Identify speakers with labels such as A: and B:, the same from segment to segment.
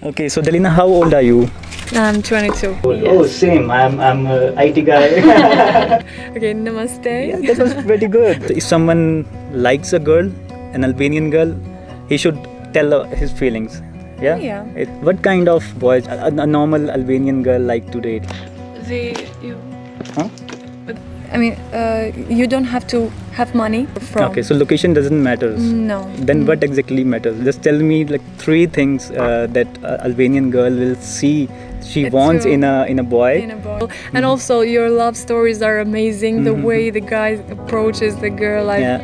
A: Okay, so Delina, how old are you?
B: I'm 22.
A: Oh, same. I'm a IT guy.
B: Okay, namaste.
A: Yeah, that was pretty good. If someone likes a girl, an Albanian girl, he should tell his feelings. Yeah.
B: Yeah.
A: What kind of boys a normal Albanian girl like to date?
B: You.
A: Huh?
B: I mean, you don't have to have money from.
A: Okay, so location doesn't matter.
B: No.
A: Then what exactly matters? Just tell me like three things that Albanian girl will see she
B: It's
A: wants
B: your-
A: in a boy.
B: In a boy. And also, your love stories are amazing. The way the guy approaches the girl, like
A: Yeah.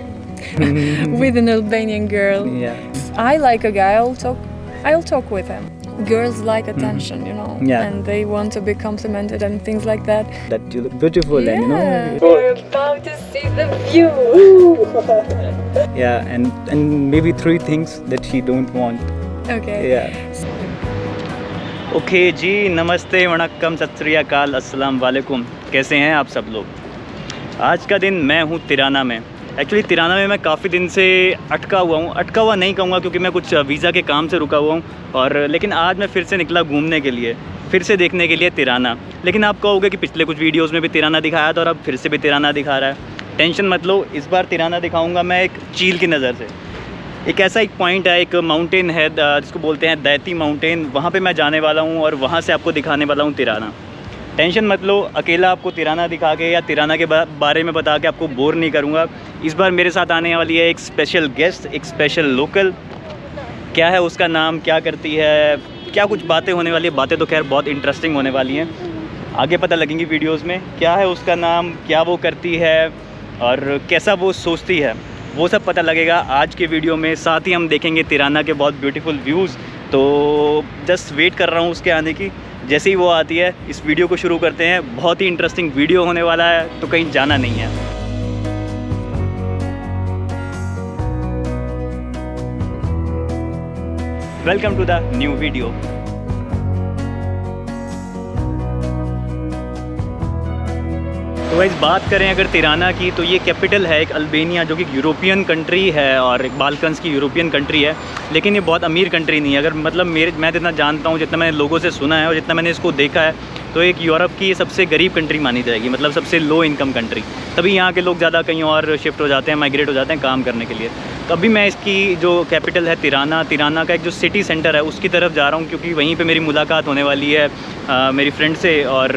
B: with an Albanian girl.
A: Yeah.
B: I like a guy. I'll talk with him. Girls like attention, you know,
A: Yeah.
B: and they want to be complimented and things like that.
A: That you look beautiful and you know.
B: We're about to see the view.
A: Yeah, and maybe three things that she don't want.
B: Okay.
A: Yeah. Okay ji, namaste, vanakkam, सत श्री अकाल, अस्सलाम वालेकुम। कैसे हैं आप सब लोग? आज का दिन मैं हूँ तिराना में। एक्चुअली तिराना में मैं काफ़ी दिन से अटका हुआ हूँ। अटका हुआ नहीं कहूँगा क्योंकि मैं कुछ वीज़ा के काम से रुका हुआ हूँ, और लेकिन आज मैं फिर से निकला घूमने के लिए, फिर से देखने के लिए तिराना। लेकिन आप कहोगे कि पिछले कुछ वीडियोज़ में भी तिराना दिखाया था और अब फिर से भी तिराना दिखा रहा है। टेंशन मत लो, इस बार तिराना दिखाऊँगा मैं एक चील की नज़र से। एक ऐसा एक पॉइंट है, एक माउंटेन है जिसको बोलते हैं दैती माउंटेन, वहाँ पे मैं जाने वाला हूँ और वहाँ से आपको दिखाने वाला हूँ तिराना। टेंशन मत लो, अकेला आपको तिराना दिखा के या तिराना के बारे में बता के आपको बोर नहीं करूँगा। इस बार मेरे साथ आने वाली है एक स्पेशल गेस्ट, एक स्पेशल लोकल। क्या है उसका नाम, क्या करती है, क्या कुछ बातें होने वाली है। बातें तो खैर बहुत इंटरेस्टिंग होने वाली हैं, आगे पता लगेंगी वीडियोज़ में। क्या है उसका नाम, क्या वो करती है और कैसा वो सोचती है, वो सब पता लगेगा आज के वीडियो में। साथ ही हम देखेंगे तिराना के बहुत ब्यूटीफुल व्यूज़। तो जस्ट वेट कर रहा हूँ उसके आने की। जैसे ही वो आती है इस वीडियो को शुरू करते हैं। बहुत ही इंटरेस्टिंग वीडियो होने वाला है, तो कहीं जाना नहीं है। Welcome to the new video. तो गाइस, बात करें अगर तिराना की, तो ये कैपिटल है एक अल्बानिया, जो कि यूरोपियन कंट्री है और एक बाल्कन्स की यूरोपियन कंट्री है। लेकिन ये बहुत अमीर कंट्री नहीं है। अगर मतलब मैं जितना जानता हूँ, जितना मैंने लोगों से सुना है और जितना मैंने इसको देखा है, तो एक यूरोप की सबसे गरीब कंट्री मानी जाएगी, मतलब सबसे लो इनकम कंट्री। तभी यहाँ के लोग ज़्यादा कहीं और शिफ्ट हो जाते हैं, माइग्रेट हो जाते हैं काम करने के लिए। तो अभी मैं इसकी जो कैपिटल है तिराना का एक जो सिटी सेंटर है उसकी तरफ जा रहा हूँ, क्योंकि वहीं पे मेरी मुलाकात होने वाली है मेरी फ्रेंड से, और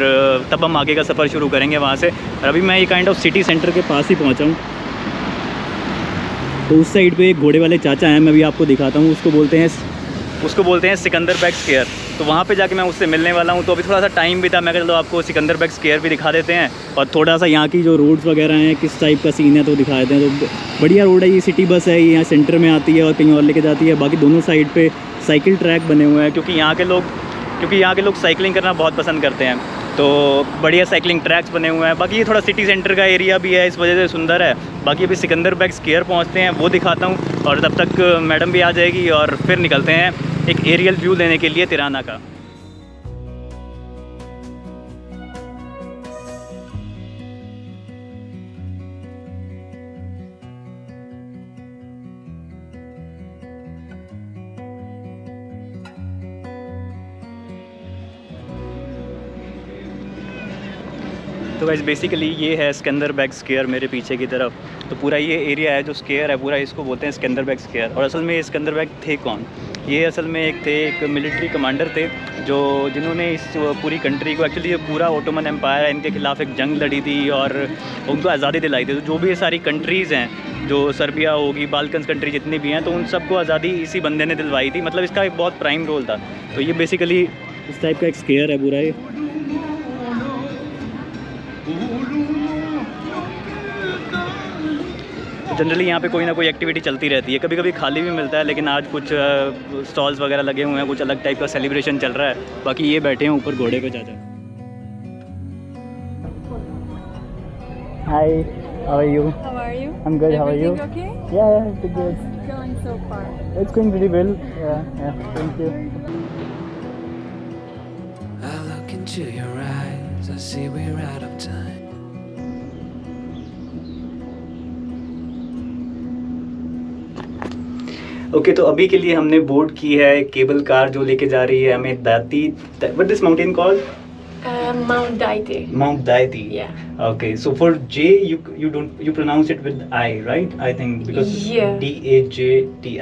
A: तब हम आगे का सफ़र शुरू करेंगे वहाँ से। और अभी मैं ये काइंड ऑफ सिटी सेंटर के पास ही पहुँचा हूँ। तो उस साइड पे एक घोड़े वाले चाचा हैं, मैं अभी आपको दिखाता हूँ। उसको बोलते हैं सिकंदर बैग स्क्वायर। तो वहाँ पे जाके मैं उससे मिलने वाला हूँ। तो अभी थोड़ा सा टाइम भी था, मैं चलो आपको सिकंदर बैग स्क्वायर भी दिखा देते हैं और थोड़ा सा यहाँ की जो रोड्स वगैरह हैं किस टाइप का सीन है तो दिखा देते हैं। तो बढ़िया रोड है, ये सिटी बस है, ये यहाँ सेंटर में आती है और कहीं और लेके जाती है। बाकी दोनों साइड पे साइकिल ट्रैक बने हुए हैं, क्योंकि यहाँ के लोग साइकिलिंग करना बहुत पसंद करते हैं। तो बढ़िया साइकिलिंग ट्रैक्स बने हुए हैं। बाकी ये थोड़ा सिटी सेंटर का एरिया भी है, इस वजह से सुंदर है। बाकी अभी सिकंदर बैग स्क्वायर पहुँचते हैं, वो दिखाता हूँ, और तब तक मैडम भी आ जाएगी और फिर निकलते हैं एक एरियल व्यू लेने के लिए तिराना का। तो गाइस, बेसिकली ये है सिकंदर बैग स्क्वायर मेरे पीछे की तरफ। तो पूरा ये एरिया है जो स्क्वायर है पूरा, इसको बोलते हैं सिकंदर बैग स्क्वायर। और असल में ये सिकंदर बैग थे कौन? ये असल में एक मिलिट्री कमांडर थे जिन्होंने इस पूरी कंट्री को, एक्चुअली ये पूरा ओटोमन एम्पायर है, इनके खिलाफ एक जंग लड़ी थी और उनको आज़ादी दिलाई थी। तो जो भी ये सारी कंट्रीज़ हैं, जो सर्बिया होगी, बाल्कन्स कंट्री जितनी भी हैं, तो उन सबको आज़ादी इसी बंदे ने दिलवाई थी। मतलब इसका एक बहुत प्राइम रोल था। तो ये बेसिकली इस टाइप का एक स्क्वायर है पूरा ये। जनरली यहाँ पे कोई ना कोई एक्टिविटी चलती रहती है, कभी कभी खाली भी मिलता है, लेकिन आज कुछ स्टॉल्स वगैरह लगे हुए हैं, कुछ अलग टाइप का सेलिब्रेशन चल रहा है। बाकी ये बैठे हैं ऊपर घोड़े पे चाचा। Hi, how are you?
B: How are you?
A: I'm good, how are you?
B: Okay?
A: Yeah, it's good.
B: Going so far.
A: It's going really well. Yeah, thank you.
C: I look into your eyes, I see we're out of time.
A: Okay तो अभी के लिए हमने board की है cable car जो लेके जा रही है हमें दाती. What this mountain called?
B: Mount Daite.
A: Mount Daiti.
B: Yeah.
A: Okay, so for J you pronounce it with I, right? I think because
B: Yeah.
A: Dajti.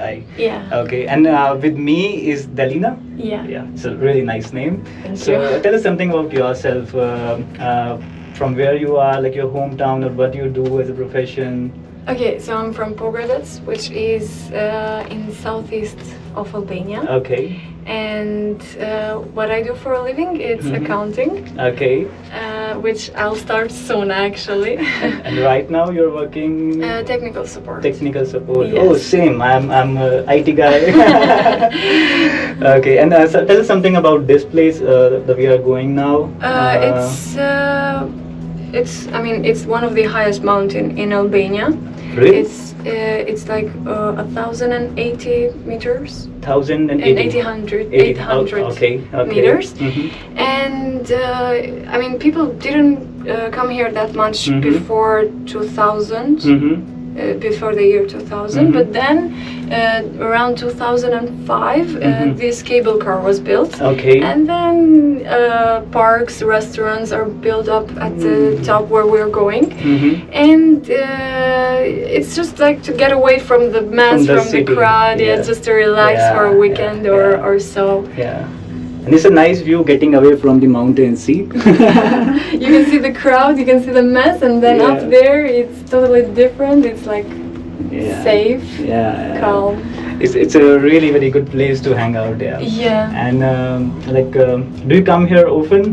B: Yeah.
A: Okay, and with me is Dalina.
B: Yeah.
A: Yeah, it's a really nice name.
B: Thank
A: So
B: you.
A: tell us something about yourself. From where you are, like your hometown, or what you do as a profession.
B: Okay, so I'm from Pogradec, which is in southeast of Albania.
A: Okay.
B: And what I do for a living, it's
A: Mhm.
B: accounting,
A: Okay.
B: which I'll start soon actually.
A: And right now you're working
B: Technical support.
A: technical support.
B: Yes.
A: Oh, same. I'm a IT guy. Okay. And so tell us something about this place that we are going now.
B: I mean, it's one of the highest mountain in Albania.
A: Really?
B: It's like 1,080 meters.
A: 1,080.
B: 800
A: Okay.
B: meters.
A: Mm-hmm.
B: And I mean, people didn't come here that much
A: Mhm.
B: before 2000.
A: Mm-hmm.
B: Before the year 2000,
A: Mhm.
B: but then around 2005
A: Mhm.
B: this cable car was built,
A: Okay.
B: and then parks, restaurants are built up at the
A: Mhm.
B: top where we're going,
A: Mm-hmm.
B: and it's just like to get away from the mess,
A: From the
B: from the
A: city,
B: crowd,
A: yeah.
B: just to relax
A: Yeah,
B: for a weekend
A: yeah, yeah.
B: or so.
A: Yeah. And it's a nice view getting away from the mountains. See.
B: You can see the crowd, you can see the mess, and then
A: Yeah.
B: up there it's totally different. It's like
A: Yeah.
B: safe,
A: Yeah.
B: calm.
A: It's a really very good place to hang out. Yeah.
B: Yeah.
A: And do you come here often?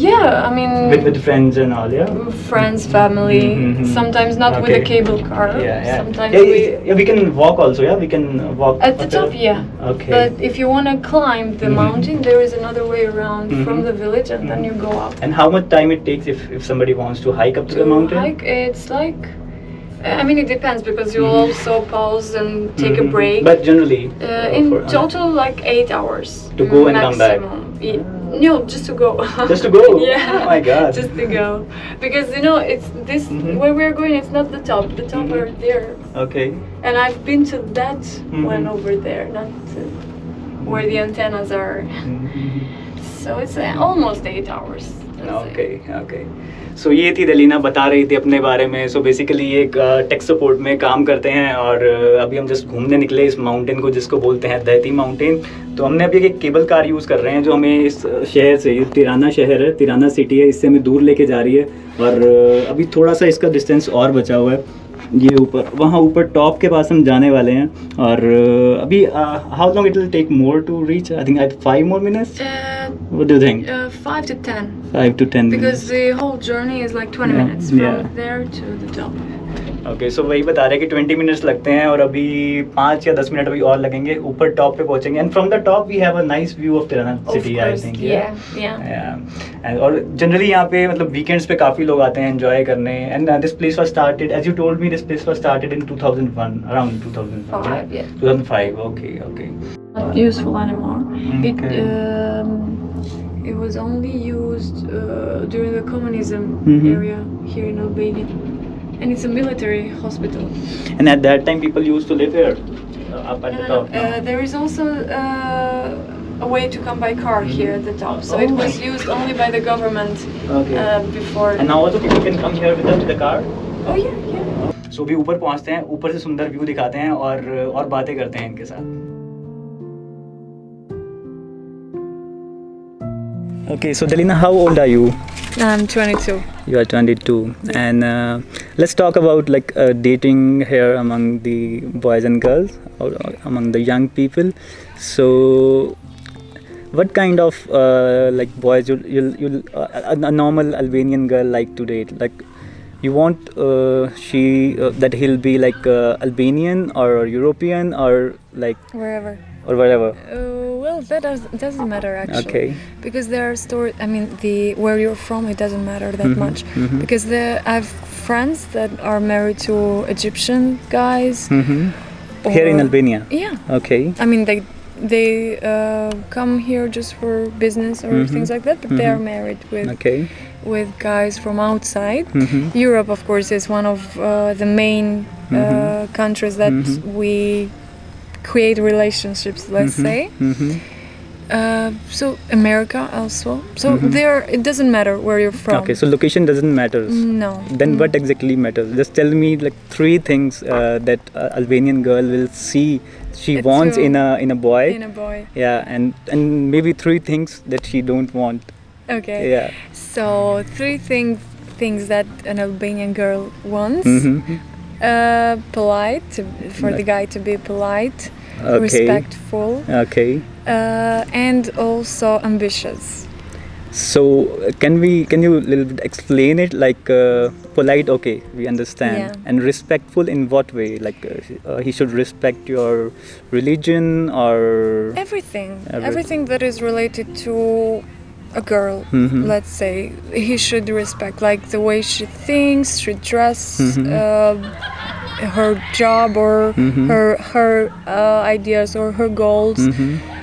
B: Yeah, I mean,
A: With friends and all, yeah.
B: friends, family.
A: Mhm.
B: Sometimes not with
A: Okay.
B: a cable car.
A: Yeah, yeah.
B: Sometimes
A: Yeah,
B: we
A: yeah, we can walk also. Yeah, we can walk
B: at the top. Yeah.
A: Okay.
B: But if you want to climb the
A: Mhm.
B: mountain, there is another way around from
A: Mhm.
B: the village, and then you go up.
A: And how much time it takes if somebody wants to hike up to the mountain?
B: hike, it's like. I mean, it depends because you'll
A: Mhm.
B: also pause and take a
A: Mhm.
B: break.
A: But generally,
B: In
A: for-
B: total, like 8 hours.
A: To go and come back.
B: maximum. No, just to go.
A: Just to go?
B: Yeah.
A: Oh my God.
B: Just to go, because you know it's this
A: Mhm.
B: where we're going. It's not the top. The top
A: Mhm.
B: are there,
A: Okay.
B: and I've been to that
A: Mhm.
B: one over there, not to where the antennas are.
A: Mhm.
B: So it's almost 8 hours. let's say.
A: Okay so ये थी दलीना बता रही थी अपने बारे में. So basically ये एक टेक सपोर्ट में काम करते हैं और अभी हम जस्ट घूमने निकले इस माउंटेन को जिसको बोलते हैं दैती माउंटेन. तो हमने अभी एक केबल कार यूज़ कर रहे हैं जो हमें इस शहर से, ये तिराना शहर है, तिराना सिटी है, इससे हमें दूर लेके जा रही है. और अभी थोड़ा सा इसका डिस्टेंस और बचा हुआ है. ये ऊपर वहाँ ऊपर टॉप के पास हम जाने वाले हैं. और अभी how long it will take more to reach? I think 5 more minutes. What do you think?
B: 5 to 10.
A: 5 to 10
B: Because
A: minutes.
B: the whole journey is like 20
A: Yeah,
B: minutes from
A: yeah.
B: there to the top.
A: Okay so वही बता रहे हैं कि 20 minutes लगते हैं और अभी 5 या 10 मिनट अभी और लगेंगे. ऊपर टॉप पे पहुंचेंगे and from the top we have a nice view of Tirana city I think.
B: Yeah.
A: और जनरली यहाँ पे मतलब वीकेंड्स पे काफ़ी लोग आते हैं एंजॉय करने. And this place was started as you told me, this place was started in 2001, around 2005.
B: 5, yeah.
A: 2005. Okay.
B: Not useful anymore.
A: Okay.
B: It was only used during the communism
A: Mhm.
B: area here in Albania, and it's a military hospital.
A: And at that time people used to live here up at the top.
B: There is also a way to come by car here at the top, so it was used only by the government
A: Okay.
B: before.
A: And now also people can come here with the car.
B: Oh yeah.
A: सो भी ऊपर पहुंचते हैं, ऊपर से सुंदर view दिखाते हैं और बातें करते हैं इनके साथ. Okay, so Dalina, how old are you?
B: I'm 22.
A: You are 22, and let's talk about like dating here among the boys and girls, or among the young people. So, what kind of like boys you'll a normal Albanian girl like to date? Like, you want that he'll be like Albanian or European or like
B: Wherever.
A: or whatever.
B: Well, that doesn't matter actually.
A: Okay.
B: Because there are stories. I mean, where you're from, it doesn't matter that
A: Mhm,
B: much.
A: mhm.
B: Because I have friends that are married to Egyptian guys.
A: Mm-hmm. Here in
B: or-
A: Albania.
B: Yeah.
A: Okay.
B: I mean, they come here just for business or
A: Mhm.
B: things like that, but they are
A: Mhm.
B: married
A: Okay.
B: with guys from outside.
A: Mm-hmm.
B: Europe, of course, is one of the main
A: Mhm.
B: countries that
A: Mhm.
B: we create relationships, let's say. So America also. So there, it doesn't matter where you're from.
A: Okay, so location doesn't matter.
B: No.
A: Then what exactly matters? Just tell me like 3 things that Albanian girl will see she wants
B: To-
A: in a boy.
B: In a boy.
A: Yeah, and maybe 3 things that she don't want.
B: Okay.
A: Yeah.
B: So 3 things that an Albanian girl wants. Polite, for the guy to be polite,
A: Okay.
B: respectful,
A: Okay.
B: and also ambitious.
A: So can you a little bit explain it, like polite? Okay, we understand.
B: Yeah.
A: And respectful in what way? Like he should respect your religion or
B: Everything that is related to a girl, let's say, he should respect, like the way she thinks, she dress, her job, or her ideas or her goals.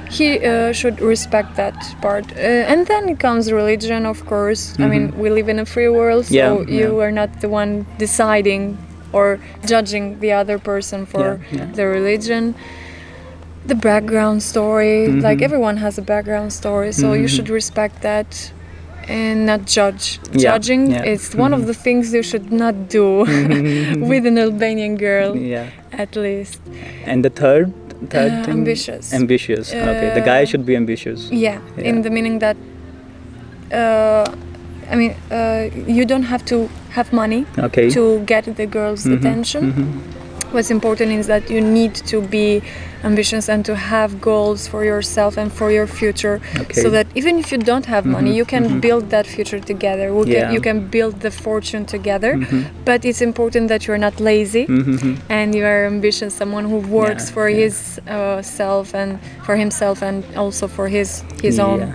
B: He should respect that part, and then comes religion, of course. I mean, we live in a free world, so you are not the one deciding or judging the other person for the religion. The background story, like everyone has a background story, so you should respect that and not judge. Judging is one of the things you should not do with an Albanian girl, at least.
A: And the third thing?
B: Ambitious.
A: Ambitious. Okay, the guy should be ambitious.
B: Yeah, in the meaning that you don't have to have money
A: Okay.
B: to get the girl's attention. What's important is that you need to be ambitious and to have goals for yourself and for your future,
A: Okay.
B: so that even if you don't have money, you can build that future together. You can build the fortune together, but it's important that you're not lazy and you are ambitious, someone who works for his self and for himself, and also for his own.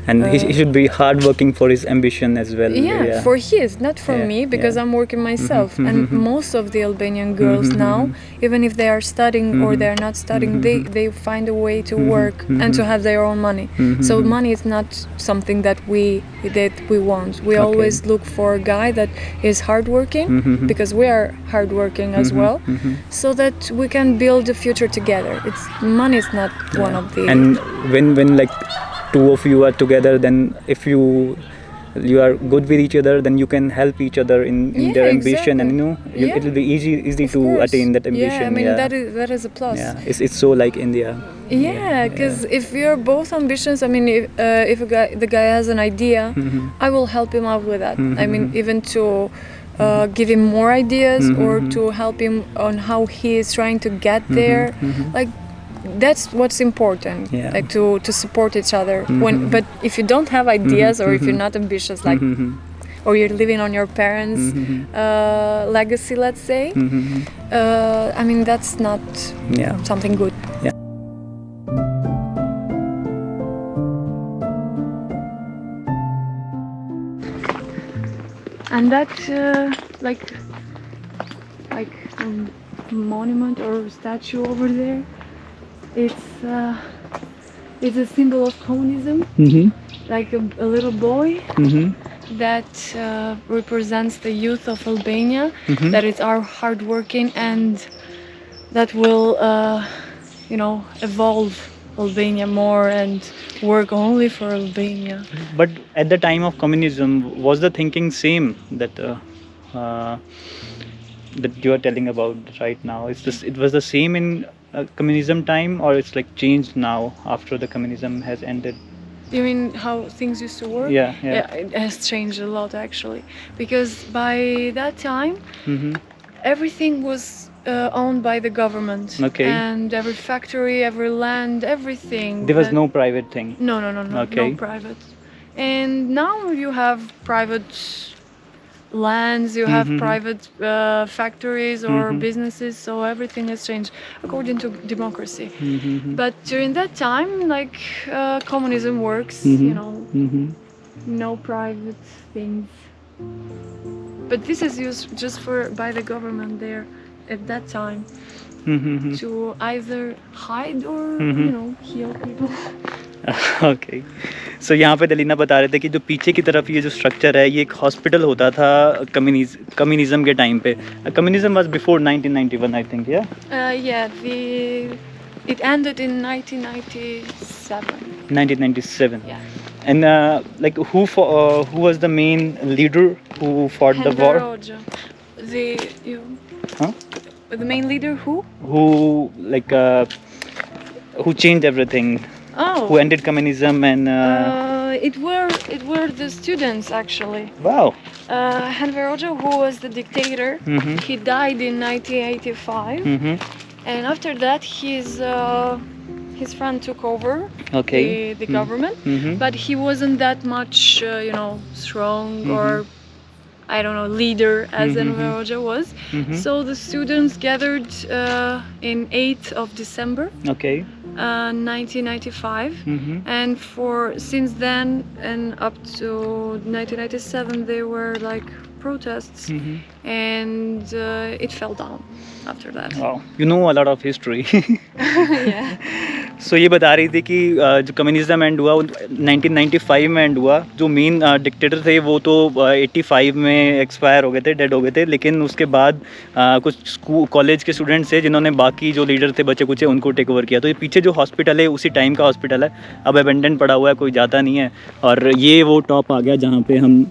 A: And he should be hardworking for his ambition as well.
B: For his, not for me, because I'm working myself. And most of the Albanian girls now, even if they are studying or they are not studying, they find a way to work and to have their own money. So money is not something that we want. We always look for a guy that is hardworking, because we are hardworking as well, so that we can build a future together. Money is not one of the.
A: And when like 2 of you are together, then if you are good with each other, then you can help each other in their ambition, and it will be easy to attain that ambition.
B: Yeah, I mean that is a plus.
A: Yeah, it's so like India.
B: Yeah, because if you're both ambitious, I mean, if the guy has an idea, I will help him out with that. I mean, even to give him more ideas or to help him on how he is trying to get there, like. That's what's important, like to support each other. But if you don't have ideas, or if you're not ambitious, like, or you're living on your parents' legacy, let's say, I mean, that's not something good.
A: Yeah.
B: And that, like monument or statue over there. It's a symbol of communism, like a little boy that represents the youth of Albania, that is our hardworking and that will, evolve Albania more and work only for Albania.
A: But at the time of communism, was the thinking same that you are telling about right now? It was the same in communism time, or it's like changed now after the communism has ended?
B: You mean how things used to work?
A: Yeah.
B: It has changed a lot, actually, because by that time everything was owned by the government.
A: Okay.
B: And every factory, every land, everything.
A: There was no private thing.
B: No.
A: Okay.
B: No private. And now you have private lands, you have private factories or businesses, so everything has changed according to democracy. But during that time, like communism works, no private things. But this is used just by the government there at that time to either hide or heal people.
A: Okay so यहाँ पे दलीना बता रहे थे कि जो पीछे की तरफ ये जो स्ट्रक्चर है, ये एक हॉस्पिटल होता था कम्युनिज्म के टाइम पे. Communism was before 1991 I think.
B: It ended in 1997.
A: 1997.
B: Yeah.
A: And like who was the main leader who fought the
B: Enver
A: war?
B: Hoxha.
A: Huh?
B: The main leader who?
A: Who like who changed everything?
B: Oh.
A: Who ended communism and
B: It were the students actually.
A: wow.
B: Enver Hoxha, who was the dictator,
A: Mhm.
B: he died in 1985,
A: Mhm.
B: and after that his friend took over
A: Okay.
B: the government,
A: Mhm.
B: but he wasn't that much strong or I don't know leader as Enver Hoxha was.
A: Mhm.
B: So the students gathered in 8th of December.
A: Okay.
B: 1995,
A: Mhm.
B: and since then and up to 1997 there were like protests,
A: Mhm.
B: and it fell down after that.
A: Wow. You know a lot of history.
B: Yeah.
A: सो ये बता रही थी कि जो communism and हुआ वो 1995 में and हुआ. जो मेन डिक्टेटर थे वो तो 85 में एक्सपायर हो गए थे, डेड हो गए थे. लेकिन उसके बाद कुछ स्कूल कॉलेज के स्टूडेंट्स थे जिन्होंने बाकी जो लीडर थे बच्चे कुछ उनको टेक ओवर किया. तो ये पीछे जो हॉस्पिटल है उसी टाइम का हॉस्पिटल है, अब अबेंडन पड़ा हुआ है, कोई जाता नहीं है. और ये वो टॉप आ गया जहाँ पे हम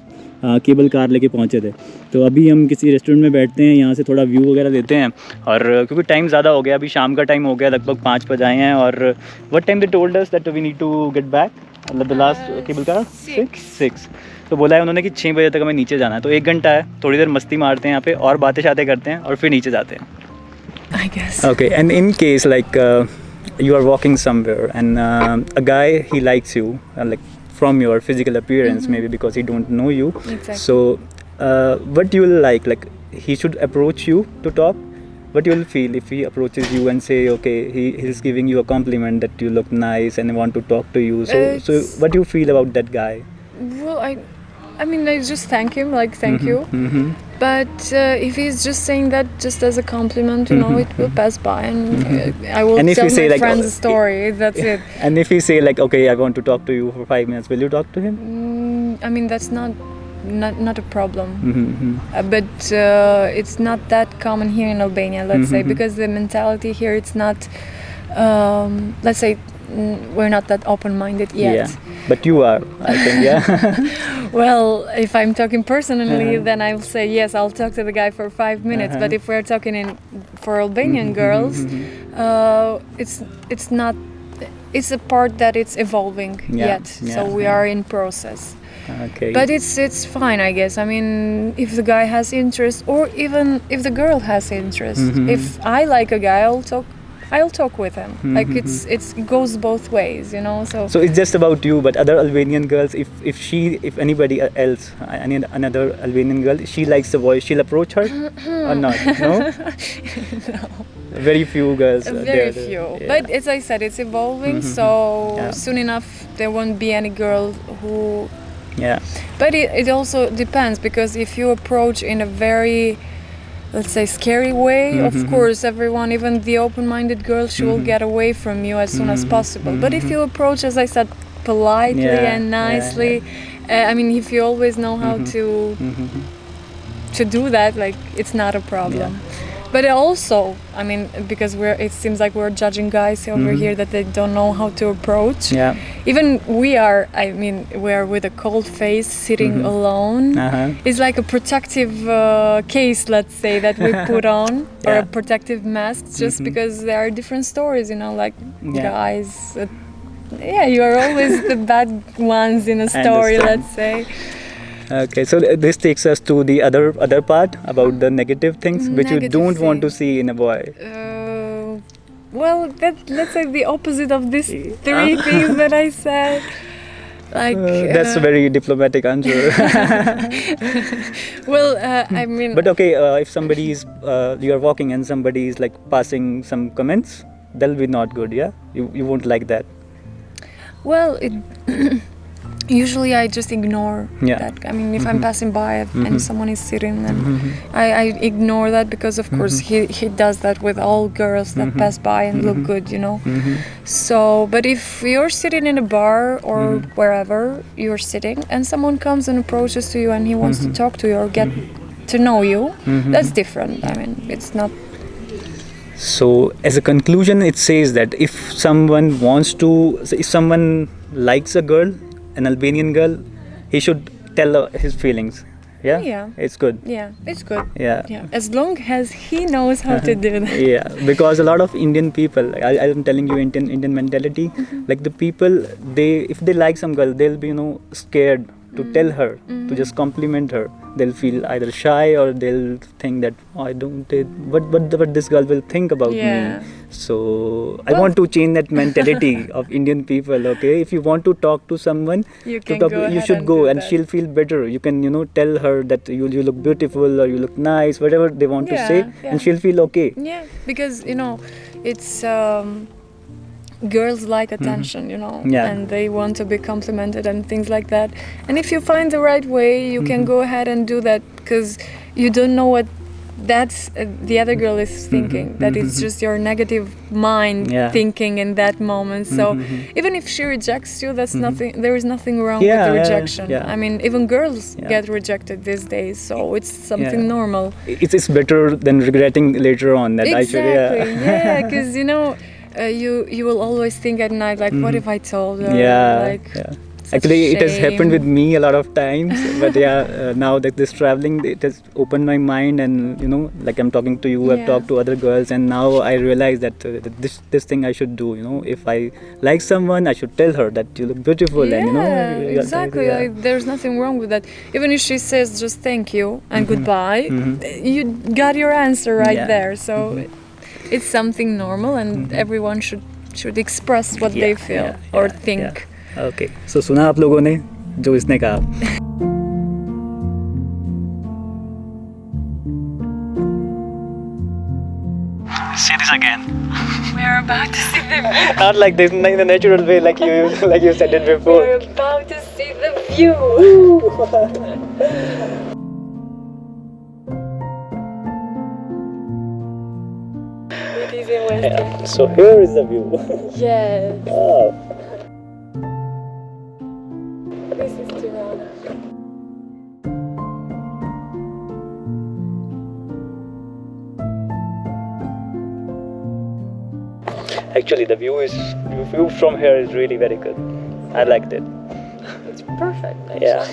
A: केबल कार लेके पहुँचे थे. तो अभी हम किसी रेस्टोरेंट में बैठते हैं, यहाँ से थोड़ा व्यू वगैरह लेते हैं. और क्योंकि टाइम ज़्यादा हो गया, अभी शाम का टाइम हो गया, लगभग 5 बज आए हैं. और what time they told us that we need to get back, the last cable car 6. तो बोला है उन्होंने कि 6 बजे तक हमें नीचे जाना है. तो 1 घंटा है, थोड़ी देर मस्ती मारते हैं यहाँ पे और बातें शातें करते हैं और फिर नीचे जाते हैं.
B: I guess.
A: Okay, and in case like you are walking somewhere and a guy he likes you like from your physical appearance, maybe because he don't know you.
B: Exactly.
A: So what you will like he should approach you to talk. What you will feel if he approaches you and say okay he's giving you a compliment that you look nice and want to talk to you. So what do you feel about that guy?
B: Well, I mean I just thank him, like thank you.
A: Mm-hmm.
B: But if he's just saying that just as a compliment, it will pass by, and I will
A: And if
B: tell
A: you say,
B: my
A: like,
B: friends a story. That's it.
A: And if he say like okay I want to talk to you for 5 minutes, will you talk to him?
B: I mean that's not a problem.
A: Mm-hmm.
B: But it's not that common here in Albania, let's say, because the mentality here it's not. Let's say we're not that open-minded yet.
A: Yeah, but you are, I think. Yeah.
B: Well, if I'm talking personally, then I'll say yes. I'll talk to the guy for 5 minutes. But if we're talking for Albanian girls, it's not. It's a part that it's evolving yet. So we are in process.
A: Okay.
B: But it's fine, I guess. I mean, if the guy has interest, or even if the girl has interest, if I like a guy, I'll talk with him. Like it goes both ways, So
A: it's just about you, but other Albanian girls, if anybody else, another Albanian girl, she likes the voice, she'll approach her or not? No.
B: No.
A: Very few girls.
B: Very few.
A: Yeah.
B: But as I said, it's evolving. So soon enough, there won't be any girl who.
A: Yeah.
B: But it also depends, because if you approach in a very, let's say, scary way, of course everyone, even the open-minded girl, she will get away from you as soon as possible. But if you approach, as I said, politely and nicely, I mean, if you always know how to do that, like, it's not a problem. But also, I mean, because it seems like we're judging guys over here that they don't know how to approach.
A: Yeah.
B: Even we are with a cold face, sitting alone. It's like a protective case, let's say, that we put on, or a protective mask, just because there are different stories, like guys. You are always the bad ones in a story, let's say.
A: Okay, so this takes us to the other part about the negative things which you don't want to see in a boy.
B: Well, let's say the opposite of these 3 things that I said. Like
A: that's a very diplomatic answer.
B: Well, I mean.
A: But okay, if somebody is you are walking and somebody is like passing some comments, that'll be not good. Yeah, you won't like that.
B: Well, usually I just ignore that. I mean, if I'm passing by and someone is sitting, then I ignore that, because of course he does that with all girls that pass by and look good, So, but if you're sitting in a bar or wherever you're sitting and someone comes and approaches to you and he wants to talk to you or get to know you, that's different. I mean, it's not.
A: So, as a conclusion, it says that if someone likes a girl, an Albanian girl, he should tell his feelings. Yeah?
B: Yeah.
A: It's good.
B: Yeah, it's good.
A: Yeah.
B: Yeah, as long as he knows how to do that.
A: Yeah, because a lot of Indian people, I'm telling you, Indian mentality, like the people, if they like some girl, they'll be scared to tell her, to just compliment her. They'll feel either shy or they'll think that what this girl will think about
B: Yeah.
A: me. So I want to change that mentality of Indian people. Okay, if you want to talk to someone,
B: You
A: to
B: can
A: talk
B: go
A: to, you
B: ahead
A: should
B: and
A: go,
B: do
A: and
B: that.
A: she'll feel better. You can tell her that you look beautiful or you look nice, whatever they want to say,
B: Yeah,
A: and she'll feel okay.
B: Yeah, because it's girls like attention,
A: Yeah.
B: and they want to be complimented and things like that. And if you find the right way, you can go ahead and do that, because you don't know what that's the other girl is thinking. That it's just your negative mind
A: Yeah.
B: thinking in that moment. So even if she rejects you, that's nothing. There is nothing wrong
A: Yeah,
B: with the
A: yeah,
B: rejection.
A: yeah.
B: I mean, even girls
A: Yeah.
B: get rejected these days, so it's something
A: Yeah.
B: normal.
A: It's better than regretting later on that I should.
B: Exactly. Yeah, because you will always think at night like, what if I told her?
A: Yeah,
B: Like,
A: yeah.
B: such
A: Actually, it has happened
B: shame.
A: with me a lot of times. But now that this traveling, it has opened my mind, and like I'm talking to you, I've
B: Yeah.
A: talked to other girls, and now I realize that this thing I should do. If I like someone, I should tell her that you look beautiful,
B: Yeah,
A: and
B: exactly.
A: yeah.
B: Like, there's nothing wrong with that. Even if she says just thank you and goodbye, you got your answer right
A: Yeah.
B: there. So it's something normal, and everyone should express what they feel or think.
A: Okay so सुना आप लोगों ने जो इसने कहा. Say this again.
B: We're about to see the
A: Not like this, in the natural way, like you said it before.
B: We're about to see the view. It is in West.
A: Yeah. So here is the view.
B: Yes.
A: Wow.
B: This is Tirana.
A: Actually, the view from here is really very good. I liked it.
B: It's perfect. Actually.
A: Yeah.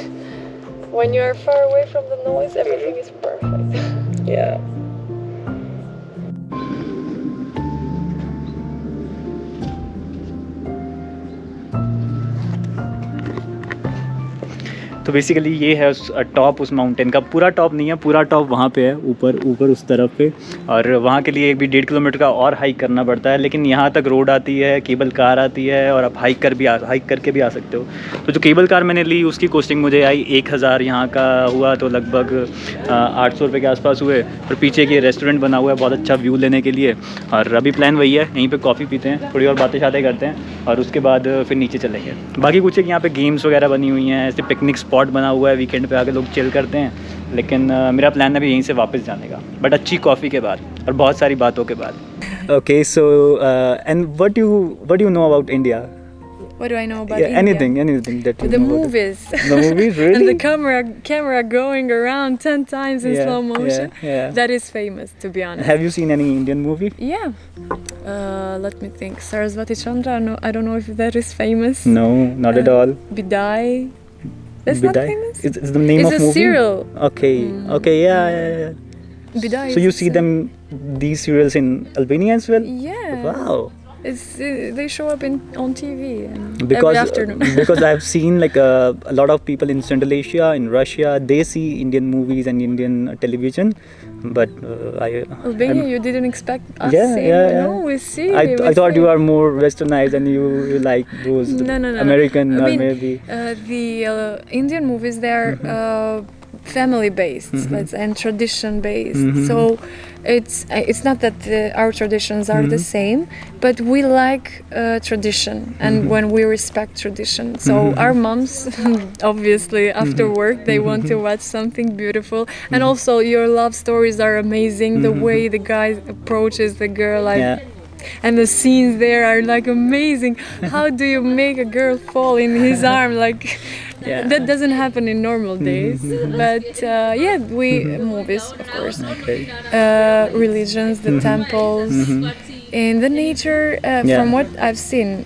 B: When you are far away from the noise, everything is perfect.
A: Yeah. तो basically ये है उस top उस mountain का. पूरा top नहीं है, पूरा टॉप वहाँ पे है, ऊपर उस तरफ पे. और वहाँ के लिए एक भी 1.5 किलोमीटर का और हाइक करना पड़ता है, लेकिन यहाँ तक रोड आती है, केबल कार आती है, और आप हाइक करके भी आ सकते हो. तो जो केबल कार मैंने ली उसकी कॉस्टिंग मुझे आई 1000. यहाँ का हुआ तो लगभग 800 रुपये के आसपास हुए. और पीछे की रेस्टोरेंट बना हुआ है बहुत अच्छा व्यू लेने के लिए. और अभी प्लान वही है, यहीं पर कॉफ़ी पीते हैं, थोड़ी और बातें शातें करते हैं, और उसके बाद फिर नीचे चलेंगे. बाकी कुछ एक यहाँ पे गेम्स वगैरह बनी हुई हैं, ऐसे पिकनिक स्पॉट बना हुआ है, वीकेंड पे आके लोग चिल करते हैं. लेकिन मेरा प्लान है भी यहीं से वापस जाने का, बट अच्छी कॉफ़ी के बाद और बहुत सारी बातों के बाद. Okay so and what you know about India?
B: What do I know about
A: Yeah,
B: India?
A: anything that you
B: The
A: know about
B: movies.
A: The movies, really?
B: And the camera going around 10 times in
A: Yeah,
B: slow motion.
A: yeah.
B: That is famous, to be honest.
A: Have you seen any Indian movie?
B: Yeah. Let me think. Saraswati Chandra. No, I don't know if that is famous.
A: No, not at all.
B: Bidai. That's not
A: Bidai?
B: famous.
A: It's the name
B: It's
A: of
B: a
A: movie?
B: serial.
A: Okay, yeah.
B: Bidai.
A: So
B: is
A: you
B: a
A: see
B: serial.
A: these serials in Albania as well?
B: Yeah.
A: Wow.
B: It's they show up on TV and
A: Because
B: every afternoon.
A: because I've seen like a lot of people in Central Asia, in Russia, they see Indian movies and Indian television, but
B: Albania, you didn't expect us
A: Yeah,
B: seeing?
A: yeah.
B: No, we see.
A: I
B: we
A: thought
B: see.
A: you are more westernized and you like those
B: No.
A: American
B: I
A: or
B: mean,
A: maybe.
B: The Indian movies, they're family based, let's say, and tradition based. So it's not that our traditions are the same, but we like tradition, and when we respect tradition. So our moms, obviously, after work, they want to watch something beautiful, and also your love stories are amazing. The way the guy approaches the girl, like.
A: Yeah.
B: and the scenes there are like amazing. How do you make a girl fall in his arm? Like
A: Yeah.
B: that doesn't happen in normal days. But yeah, we movies, of course,
A: Okay.
B: religions, the temples, and the nature.
A: Yeah.
B: From what I've seen,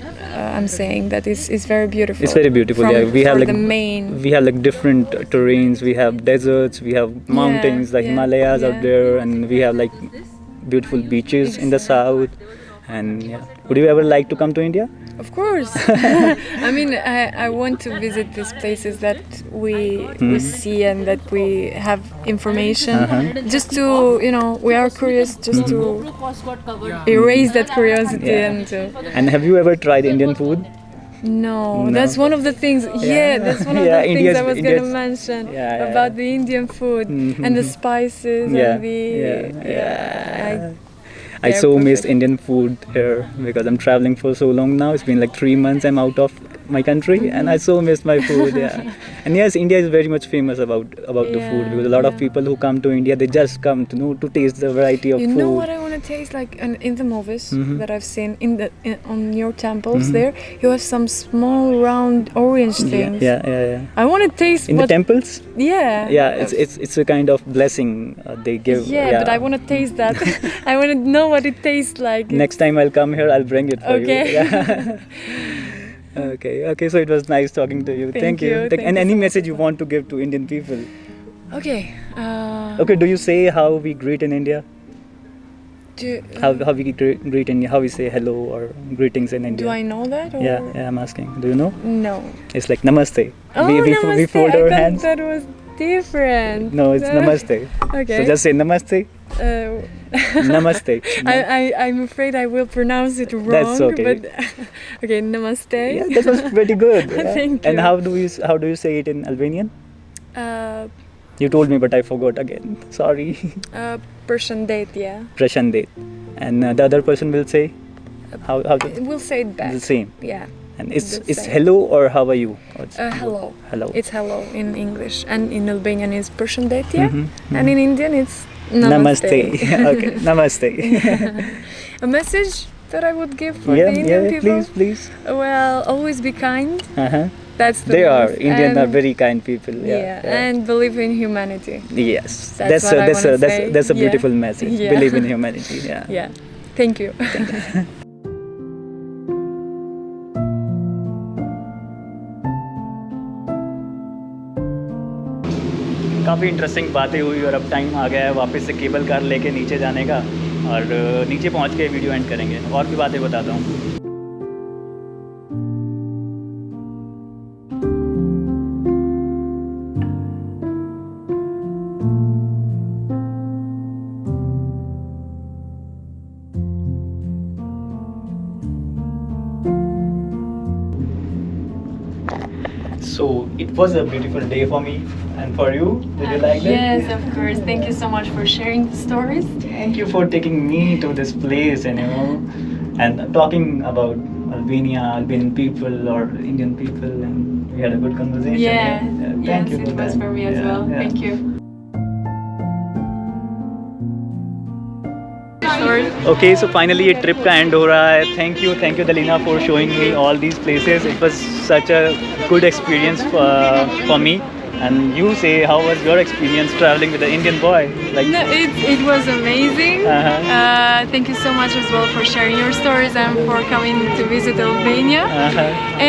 B: I'm saying that is very beautiful.
A: It's very beautiful.
B: From,
A: Yeah, we have
B: for
A: like
B: the main.
A: we have like different terrains. We have deserts. We have mountains like
B: yeah,
A: Himalayas
B: yeah.
A: out there, and we have like beautiful beaches in the south. And yeah, would you ever like to come to India?
B: Of course. I mean, I want to visit these places that we see and that we have information. Just to, we are curious just to erase that curiosity
A: Yeah.
B: and to...
A: And have you ever tried Indian food?
B: No,
A: No.
B: that's one of the things. Yeah, that's one of
A: Yeah,
B: the things
A: India's-
B: I was going to
A: India's-
B: mention
A: Yeah.
B: about the Indian food and the spices
A: Yeah,
B: and the...
A: yeah. I
B: they're
A: so miss
B: perfect.
A: Indian food here because I'm traveling for so long now. It's been like 3 months I'm out of my country, and I so miss my food. Yeah, and yes, India is very much famous about the food, because a lot of
B: Yeah.
A: people who come to India, they just come to taste the variety of
B: You
A: food.
B: know what I want to taste, like in the movies that I've seen on your temples there, you have some small round orange things.
A: Yeah.
B: I want to taste
A: In the
B: what.
A: temples,
B: Yeah.
A: it's a kind of blessing they give.
B: Yeah, but I want to taste that. I want to know what it tastes like.
A: Next time I'll come here, I'll bring it for
B: Okay.
A: you. Yeah. Okay. So it was nice talking to you.
B: Thank you. Thank
A: And
B: you
A: any
B: so much.
A: message you want to give to Indian people?
B: Okay.
A: Okay, do you say how we greet in India? How we greet in how we say hello or greetings in India?
B: Do I know that? Or?
A: Yeah, I'm asking. Do you know?
B: No.
A: It's like namaste.
B: Oh,
A: we
B: namaste.
A: fold
B: I
A: our
B: thought
A: hands.
B: that was different.
A: No, it's namaste.
B: Okay.
A: So just say namaste. Namaste.
B: I'm afraid I will pronounce it wrong.
A: That's okay.
B: But okay, namaste.
A: Yeah, that was pretty good. Yeah.
B: Thank
A: And
B: you.
A: how do you say it in Albanian?
B: Uh,
A: You told me, but I forgot again. Sorry.
B: Përshëndetje.
A: Prashandet. And the other person will say how to,
B: We'll say it back.
A: the same.
B: Yeah.
A: And
B: The
A: it's
B: same.
A: hello or how are you? Or it's
B: Hello.
A: Hello.
B: It's hello in English, and in Albanian it's përshëndetje,
A: Mhm,
B: and in Indian it's
A: Namaste.
B: namaste.
A: Okay. Namaste.
B: A message that I would give for the
A: yeah.
B: Indian people.
A: Please.
B: Well, always be kind.
A: Uh-huh.
B: That's the
A: They are
B: most.
A: Indians are
B: And-
A: very kind people.
B: Yeah, and believe in humanity.
A: yes,
B: That's what I wanna say.
A: that's a
B: Yeah.
A: beautiful message.
B: Yeah.
A: Believe in humanity. Yeah.
B: Yeah. Thank you.
A: काफ़ी interesting बातें हुई और अब time आ गया है वापस से cable car लेके नीचे जाने का, और नीचे पहुंच के वीडियो एंड करेंगे और भी बातें बताता हूँ। So it was a beautiful day for me and for you. Did you like it?
B: Yes, of course. Thank you so much for sharing the stories.
A: Thank you for taking me to this place and talking about Albanian people or Indian people, and we had a good conversation.
B: Yes,
A: Thank you
B: it
A: for
B: was
A: that.
B: for me as
A: Yeah,
B: well.
A: yeah.
B: Thank you.
A: Okay, so finally ये trip का and हो रहा है. Thank you Dalina for showing me all these places. It was such a good experience for me. And you say, how was your experience traveling with an Indian boy? Like,
B: No, it was amazing.
A: Uh-huh.
B: Thank you so much as well for sharing your stories and for coming to visit Albania.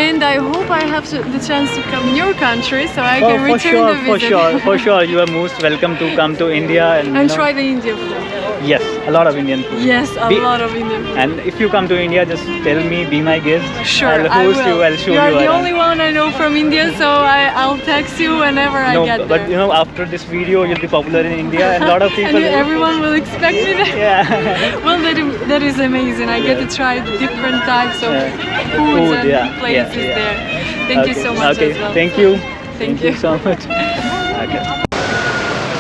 B: And I hope I have the chance to come in your country so I can return the visit.
A: For sure. You are most welcome to come to India and
B: Try the Indian food.
A: Yes, a lot of Indian food.
B: Yes, a lot of Indian food.
A: And if you come to India, just tell me, be my guest.
B: Sure,
A: I'll
B: I
A: host
B: will.
A: you. I'll show you.
B: You are the
A: around.
B: only one I know from India, so I'll text you whenever I
A: No,
B: get there.
A: but you know, after this video, you'll be popular in India, and a lot of people.
B: And everyone will expect me there.
A: Yeah.
B: Well, that is amazing. I get to try different types of
A: Food,
B: foods and
A: yeah,
B: places
A: yeah.
B: there. Thank you so much
A: Okay,
B: as well.
A: thank you.
B: Thank you.
A: so much. Okay.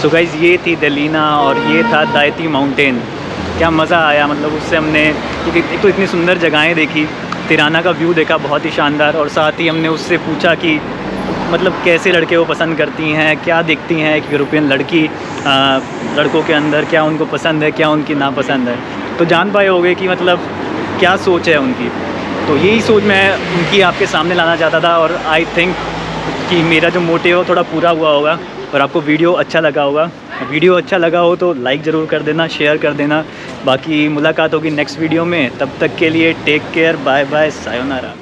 A: So guys, ये थी दलीना और ये था दायती mountain. क्या मज़ा आया, मतलब उससे हमने एक तो इतनी सुंदर जगहें देखी, तिराना का व्यू देखा बहुत ही शानदार, और साथ ही हमने उससे पूछा कि मतलब कैसे लड़के वो पसंद करती हैं, क्या देखती हैं एक यूरोपियन लड़की लड़कों के अंदर, क्या उनको पसंद है, क्या उनकी नापसंद है. तो जान पाए होगे कि मतलब क्या सोच है उनकी। तो यही सोच मैं उनकी आपके सामने लाना चाहता था, और आई थिंक कि मेरा जो मोटिव है वो थोड़ा पूरा हुआ होगा और आपको वीडियो अच्छा लगा होगा। वीडियो अच्छा लगा हो तो लाइक ज़रूर कर देना, शेयर कर देना। बाकी मुलाकात होगी नेक्स्ट वीडियो में, तब तक के लिए take care, bye bye, sayonara.